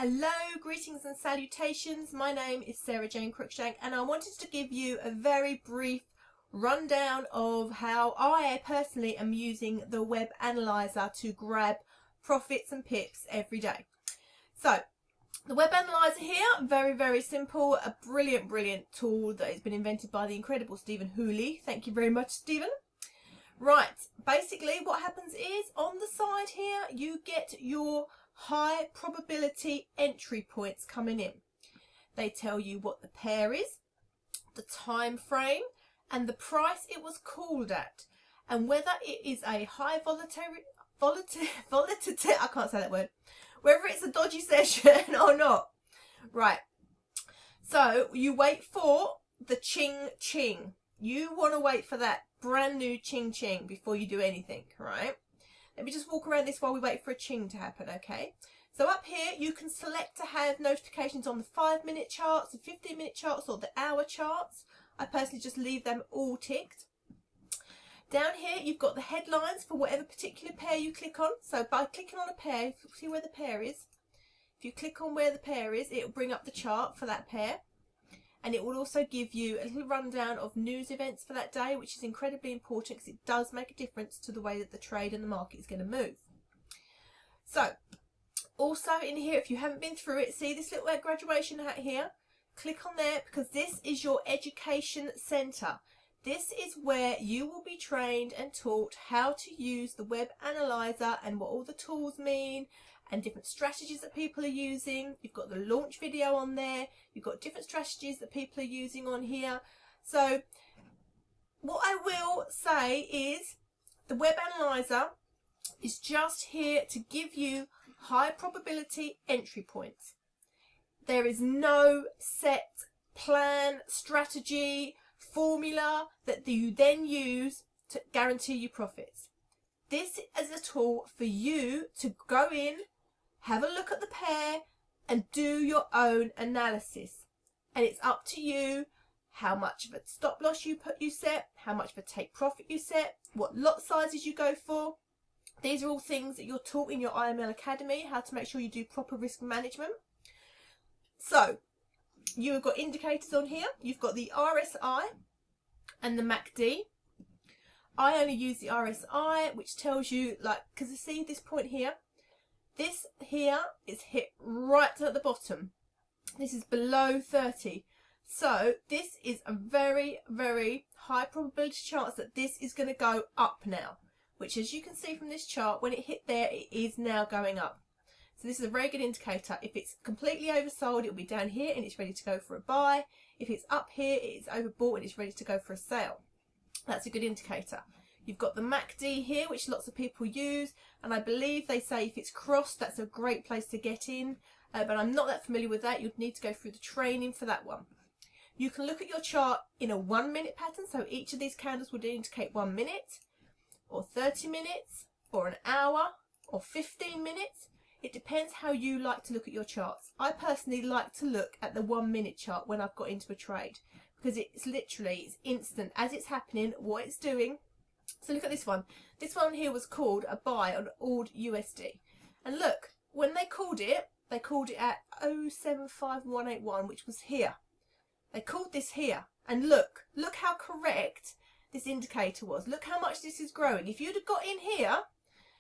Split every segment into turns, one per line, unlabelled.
Hello, greetings and salutations. My name is Sarah Jane Cruikshank and I wanted to give you a very brief rundown of how I personally am using the web analyzer to grab profits and pips every day. So the web analyzer here, very simple, a brilliant tool that has been invented by the incredible Stephen Hooley. Thank you very much, Stephen. Right, basically what happens is on the side here you get your high probability entry points coming in. They tell you what the pair is, the time frame and the price it was called at, and whether it is a high volatility I can't say that word, whether it's a dodgy session or not. Right, so you wait for the ching ching. You want to wait for that brand new ching ching before you do anything, right? Let me just walk around this while we wait for a ching to happen, okay? So up here, you can select to have notifications on the 5-minute charts, the 15-minute charts, or the hour charts. I personally just leave them all ticked. Down here, you've got the headlines for whatever particular pair you click on. So by clicking on a pair, see where the pair is. If you click on where the pair is, it will bring up the chart for that pair. And it will also give you a little rundown of news events for that day, which is incredibly important because it does make a difference to the way that the trade and the market is going to move. So, also in here, if you haven't been through it, see this little graduation hat here? Click on there because this is your education centre. This is where you will be trained and taught how to use the web analyzer and what all the tools mean, and different strategies that people are using. You've got the launch video on there. You've got different strategies that people are using on here. So what I will say is the web analyzer is just here to give you high probability entry points. There is no set plan, strategy, formula that you then use to guarantee you profits. This is a tool for you to go in, have a look at the pair and do your own analysis. And it's up to you how much of a stop loss you set, how much of a take profit you set, what lot sizes you go for. These are all things that you're taught in your IML Academy, how to make sure you do proper risk management. So you've got indicators on here. You've got the RSI and the MACD. I only use the RSI, which tells you, like, because you see this point here, this here is hit right at the bottom. This is below 30. So this is a very high probability chance that this is going to go up now, which, as you can see from this chart, when it hit there, it is now going up. So this is a very good indicator. If it's completely oversold, it will be down here and it's ready to go for a buy. If it's up here, it's overbought and it's ready to go for a sale. That's a good indicator. You've got the MACD here, which lots of people use, and I believe they say if it's crossed, that's a great place to get in, but I'm not that familiar with that. You'd need to go through the training for that one. You can look at your chart in a 1-minute pattern, so each of these candles would indicate 1 minute, or 30 minutes, or an hour, or 15 minutes. It depends how you like to look at your charts. I personally like to look at the 1-minute chart when I've got into a trade, because it's instant as it's happening, what it's doing. So look at this one. This one here was called a buy on AUD USD. And look, when they called it at 075181, which was here. They called this here. And look how correct this indicator was. Look how much this is growing. If you'd have got in here,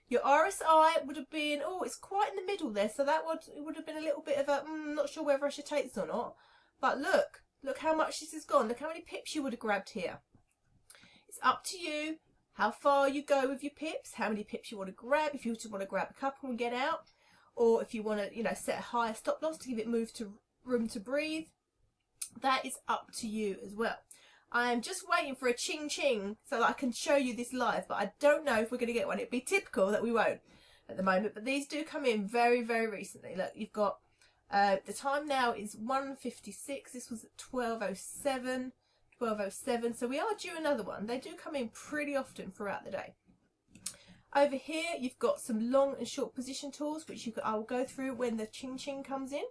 your RSI would have been, oh, it's quite in the middle there. So that would have been a little bit of a, not sure whether I should take this or not. But look how much this has gone. Look how many pips you would have grabbed here. It's up to you how far you go with your pips, how many pips you want to grab, if you just want to grab a couple and get out, or if you want to, set a higher stop loss to give it room to breathe. That is up to you as well. I am just waiting for a ching ching so that I can show you this live, but I don't know if we're going to get one. It'd be typical that we won't at the moment, but these do come in very recently. Look, you've got the time now is 1:56. This was at 12:07. 12:07, so we are due another one. They do come in pretty often throughout the day. Over here you've got some long and short position tools, which I will go through when the ching ching comes in.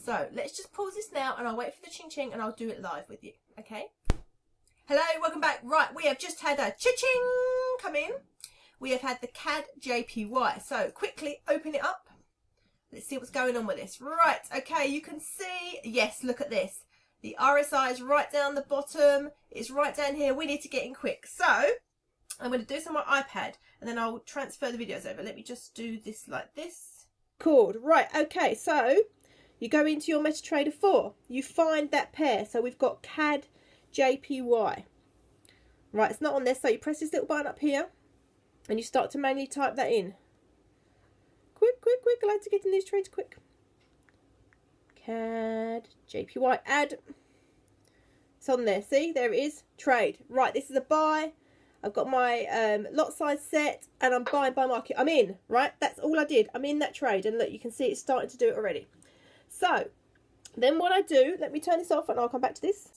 So let's just pause this now and I'll wait for the ching ching and I'll do it live with you. Okay, hello, welcome back. Right, we have just had a cha-ching come in. We have had the CAD JPY. So quickly open it up. Let's see what's going on with this. Right, okay, you can see, yes, look at this. The RSI is right down the bottom. It's right down here. We need to get in quick. So I'm going to do this on my iPad and then I'll transfer the videos over. Let me just do this like this. Cool. Right, okay, so you go into your MetaTrader 4. You find that pair. So we've got CAD JPY. Right, it's not on there. So you press this little button up here and you start to manually type that in. Quick, quick, quick. I like to get in these trades quick. CAD JPY, add. It's on there. See, there it is. Trade. Right, this is a buy. I've got my lot size set and I'm buying by market. I'm in, right? That's all I did. I'm in that trade and look, you can see it's starting to do it already. So then what I do, let me turn this off and I'll come back to this,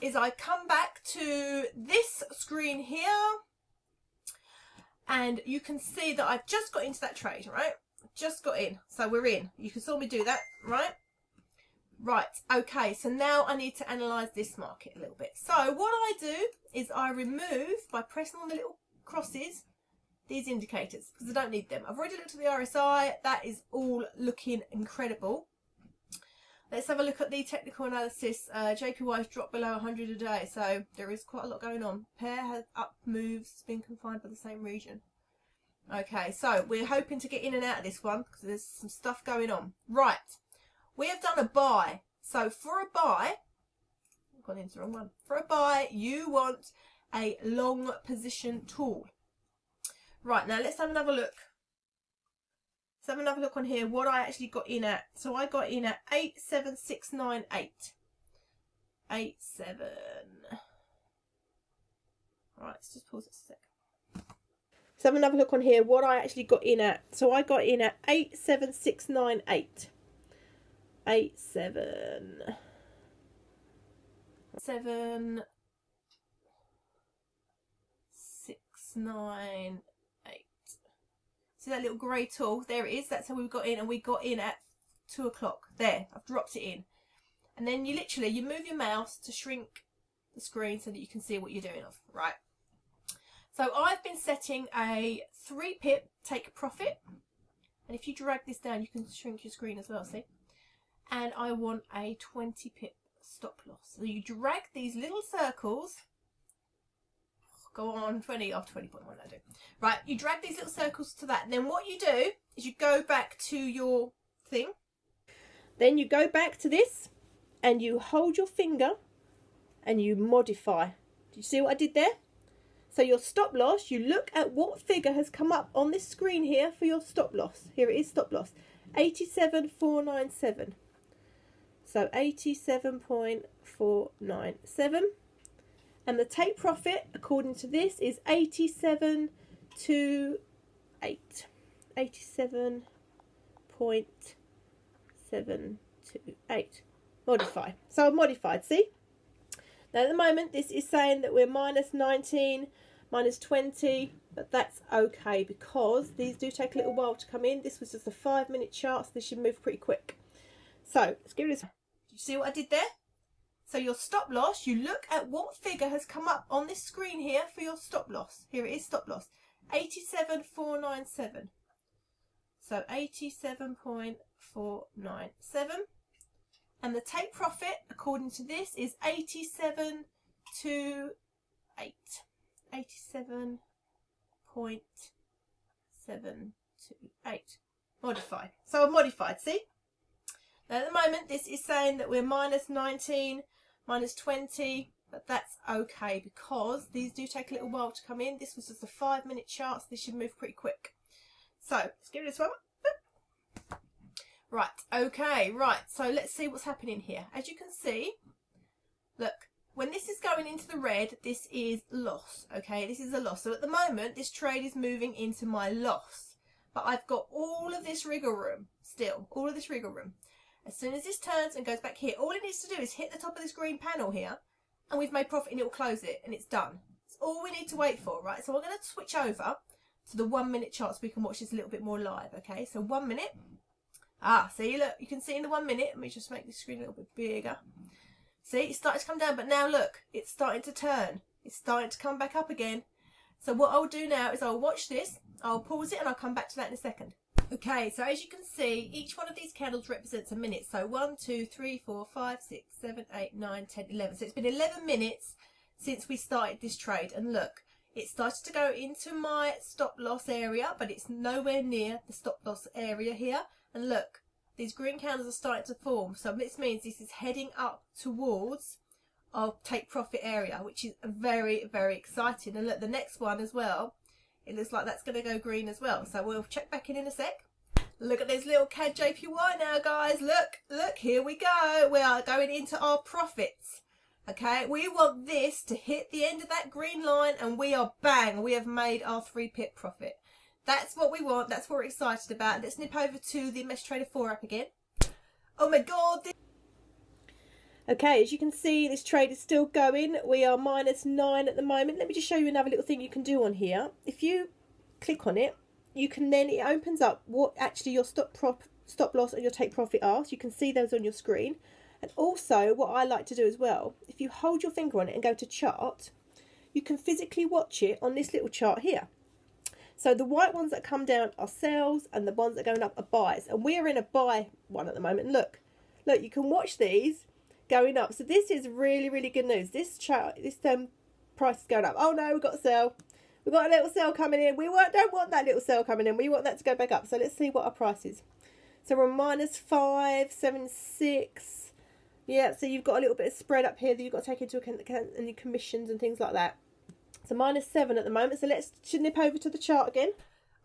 is I come back to this screen here and you can see that I've just got into that trade, right? Just got in. So we're in. You can saw me do that, right? Right, okay, so now I need to analyse this market a little bit. So what I do is I remove, by pressing on the little crosses, these indicators, because I don't need them. I've already looked at the RSI. That is all looking incredible. Let's have a look at the technical analysis. JPY has dropped below 100 a day, so there is quite a lot going on. Pair has up moves, it's been confined by the same region. Okay, so we're hoping to get in and out of this one because there's some stuff going on. Right. We have done a buy. So for a buy, I've gone into the wrong one. For a buy, you want a long position tool. Right, now let's have another look. Let's have another look on here what I actually got in at. So I got in at 87698. 87. Right, let's just pause it a sec. Let's have another look on here what I actually got in at. So I got in at 87698. 7 6 9 8. See that little grey tool? There it is. That's how we got in, and we got in at 2 o'clock. There, I've dropped it in, and then you literally move your mouse to shrink the screen so that you can see what you're doing of. Right. So I've been setting a 3 pip take profit, and if you drag this down, you can shrink your screen as well. See. And I want a 20 pip stop loss. So you drag these little circles, go on 20 off 20.1 I do. Right, you drag these little circles to that. And then what you do is you go back to your thing. Then you go back to this and you hold your finger and you modify. Do you see what I did there? So your stop loss, you look at what figure has come up on this screen here for your stop loss. Here it is, stop loss. 87,497. So 87.497, and the take profit according to this is 87.28. 87.728. Modify. So I've modified, see? Now at the moment this is saying that we're minus 19, minus 20, but that's okay because these do take a little while to come in. This was just a 5-minute chart, so this should move pretty quick. So let's give this. Do you see what I did there? So your stop loss, you look at what figure has come up on this screen here for your stop loss. Here it is, stop loss. 87.497. So 87.497. And the take profit, according to this, is 87.28. 87.728. Modify. So I've modified, see? Now at the moment this is saying that we're minus 19, minus 20, but that's okay because these do take a little while to come in. This was just a 5-minute chart, so this should move pretty quick. So let's give this one. Right, okay, right, so let's see what's happening here. As you can see, look, when this is going into the red, this is loss, okay? This is a loss. So at the moment, this trade is moving into my loss. But I've got all of this wriggle room still, all of this wriggle room. As soon as this turns and goes back here, all it needs to do is hit the top of this green panel here, and we've made profit and it will close it, and it's done. It's all we need to wait for, right? So we're going to switch over to the 1-minute chart so we can watch this a little bit more live, okay? So 1 minute. Ah, see, look, you can see in the 1 minute. Let me just make this screen a little bit bigger. See, it's starting to come down, but now look, it's starting to turn. It's starting to come back up again. So what I'll do now is I'll watch this. I'll pause it and I'll come back to that in a second. Okay, so as you can see, each one of these candles represents a minute. So 1, 2, 3, 4, 5, 6, 7, 8, 9, 10, 11. So it's been 11 minutes since we started this trade. And look, it started to go into my stop loss area, but it's nowhere near the stop loss area here. And look, these green candles are starting to form. So this means this is heading up towards our take profit area, which is very, very exciting. And look, the next one as well, it looks like that's going to go green as well. So we'll check back in a sec. Look at this little CAD JPY now, guys. Look, here we go. We are going into our profits. Okay, we want this to hit the end of that green line, and we are bang. We have made our 3 pip profit. That's what we want. That's what we're excited about. Let's nip over to the Mesh Trader 4 app again. Oh my God. Okay, as you can see, this trade is still going. We are -9 at the moment. Let me just show you another little thing you can do on here. If you click on it, you can then, it opens up what actually your stop loss and your take profit are. So you can see those on your screen. And also, what I like to do as well, if you hold your finger on it and go to chart, you can physically watch it on this little chart here. So the white ones that come down are sells, and the ones that are going up are buys. And we are in a buy one at the moment. Look, you can watch these going up. So this is really, really good news. This chart, this price is going up. Oh no, we've got a sell. We've got a little sell coming in. We don't want that little sell coming in. We want that to go back up. So let's see what our price is. So we're -576. Yeah, so you've got a little bit of spread up here that you've got to take into account any commissions and things like that. So -7 at the moment. So let's nip over to the chart again.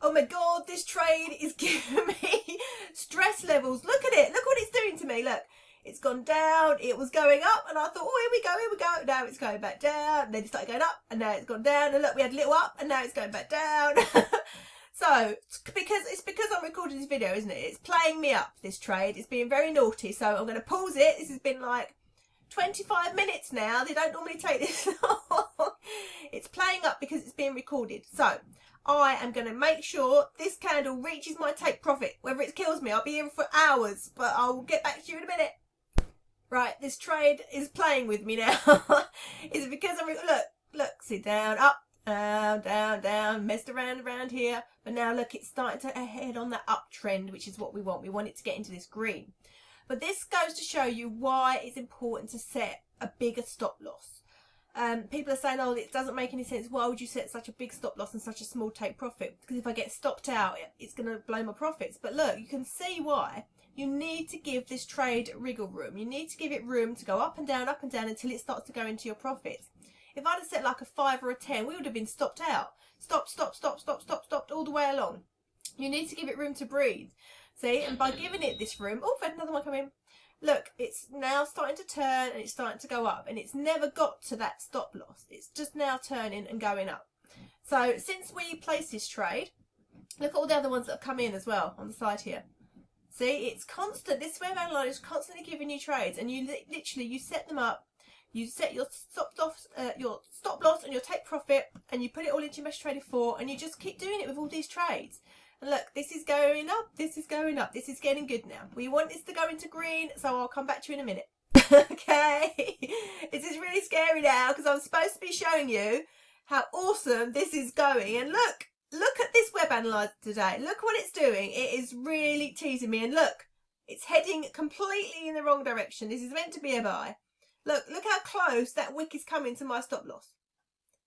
Oh my God, this trade is giving me stress levels. Look at it. Look what it's doing to me. Look. It's gone down, it was going up, and I thought, oh, here we go. Now it's going back down, and then it started going up, and now it's gone down, and look, we had a little up, and now it's going back down. So, it's because I'm recording this video, isn't it? It's playing me up, this trade. It's being very naughty, so I'm going to pause it. This has been like 25 minutes now. They don't normally take this long. It's playing up because it's being recorded. So, I am going to make sure this candle reaches my take profit. Whether it kills me, I'll be here for hours, but I'll get back to you in a minute. Right, this trade is playing with me now. Is it because I'm look, see, down, up, down, messed around here, but now look, it's starting to head on that uptrend, which is what we want. We want it to get into this green. But this goes to show you why it's important to set a bigger stop loss. People are saying, oh, it doesn't make any sense. Why would you set such a big stop loss and such a small take profit? Because if I get stopped out, it's going to blow my profits. But look, you can see why. You need to give this trade wriggle room. You need to give it room to go up and down until it starts to go into your profits. If I'd have set like a 5 or a 10, we would have been stopped out. Stopped all the way along. You need to give it room to breathe. See, and by giving it this room, oh, we've had another one come in. Look, it's now starting to turn and it's starting to go up, and it's never got to that stop loss. It's just now turning and going up. So since we placed this trade, look at all the other ones that have come in as well on the side here. See, it's constant. This web analyzer is constantly giving you trades, and you literally, you set them up. You set your stop loss and your take profit, and you put it all into your Mesh Trader 4, and you just keep doing it with all these trades. And look, this is going up, this is going up, this is getting good now. We want this to go into green, so I'll come back to you in a minute. Okay, this is really scary now because I'm supposed to be showing you how awesome this is going. And look at this web analyzer today. Look what it's doing. It is really teasing me, and look, it's heading completely in the wrong direction. This is meant to be a buy. Look how close that wick is coming to my stop loss.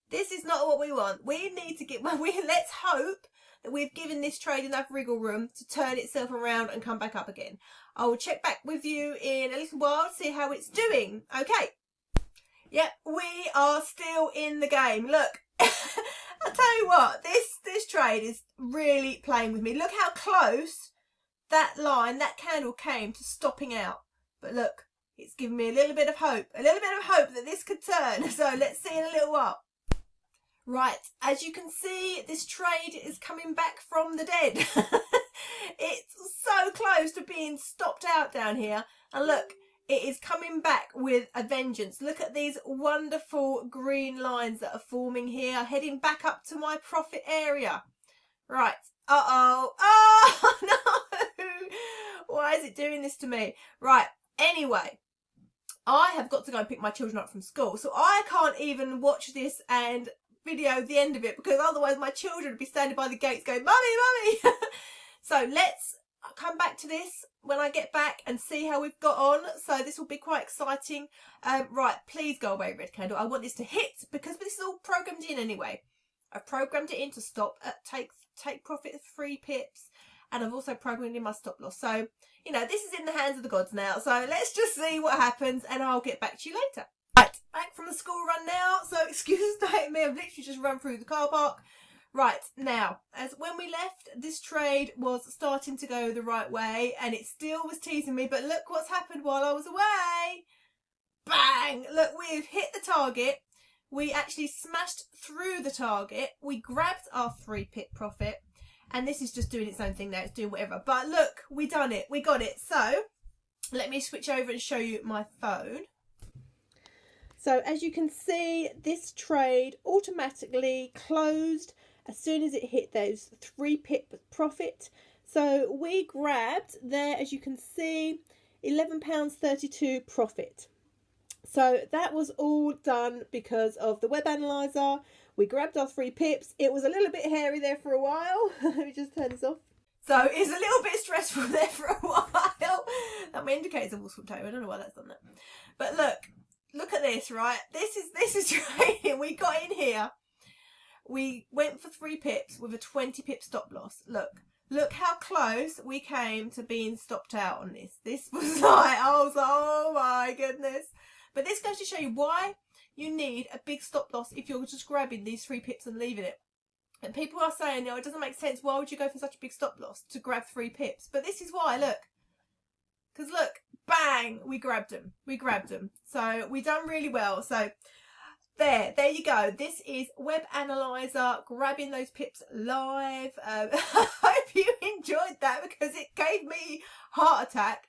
This is not what we want. We need to get, let's hope that we've given this trade enough wriggle room to turn itself around and come back up again. I will check back with you in a little while to see how it's doing. Okay. Yep, we are still in the game. Look, I'll tell you what, this trade is really playing with me. Look how close that line, that candle came to stopping out. But look, it's given me a little bit of hope that this could turn. So let's see in a little while. Right, as you can see, this trade is coming back from the dead. It's so close to being stopped out down here. And look, it is coming back with a vengeance. Look at these wonderful green lines that are forming here, heading back up to my profit area. Right, oh no, why is it doing this to me? Right, anyway, I have got to go and pick my children up from school, so I can't even watch this and video the end of it, because otherwise my children would be standing by the gates going, "Mummy, mummy." So let's come back to this when I get back and see how we've got on. So this will be quite exciting. Right, please go away, red candle. I want this to hit, because this is all programmed in anyway. I've programmed it in to stop at take profit of 3 pips, and I've also programmed in my stop loss. So, you know, this is in the hands of the gods now. So let's just see what happens, and I'll get back to you later. Right, back from the school run now. So excuse me, I've literally just run through the car park. Right, now, as when we left, this trade was starting to go the right way, and it still was teasing me, but look what's happened while I was away. Bang! Look, we've hit the target. We actually smashed through the target. We grabbed our 3 pip profit, and this is just doing its own thing now. It's doing whatever. But look, we done it. We got it. So let me switch over and show you my phone. So as you can see, this trade automatically closed as soon as it hit those 3 pip profit. So we grabbed there, as you can see, £11.32 profit. So that was all done because of the web analyzer. We grabbed our 3 pips. It was a little bit hairy there for a while. Let me just turn this off. So it's a little bit stressful there for a while. That my indicator's all swapped over. I don't know why that's done that. But look at this, right? This is trading. We got in here. We went for 3 pips with a 20 pip stop loss. Look how close we came to being stopped out on this. This was like, I was like, oh my goodness. But this goes to show you why you need a big stop loss if you're just grabbing these 3 pips and leaving it. And people are saying, no, it doesn't make sense. Why would you go for such a big stop loss to grab 3 pips? But this is why, look. Because look, bang, we grabbed them. We grabbed them. So we done really well. So there you go. This is Web Analyzer grabbing those pips live. I hope you enjoyed that, because it gave me heart attack.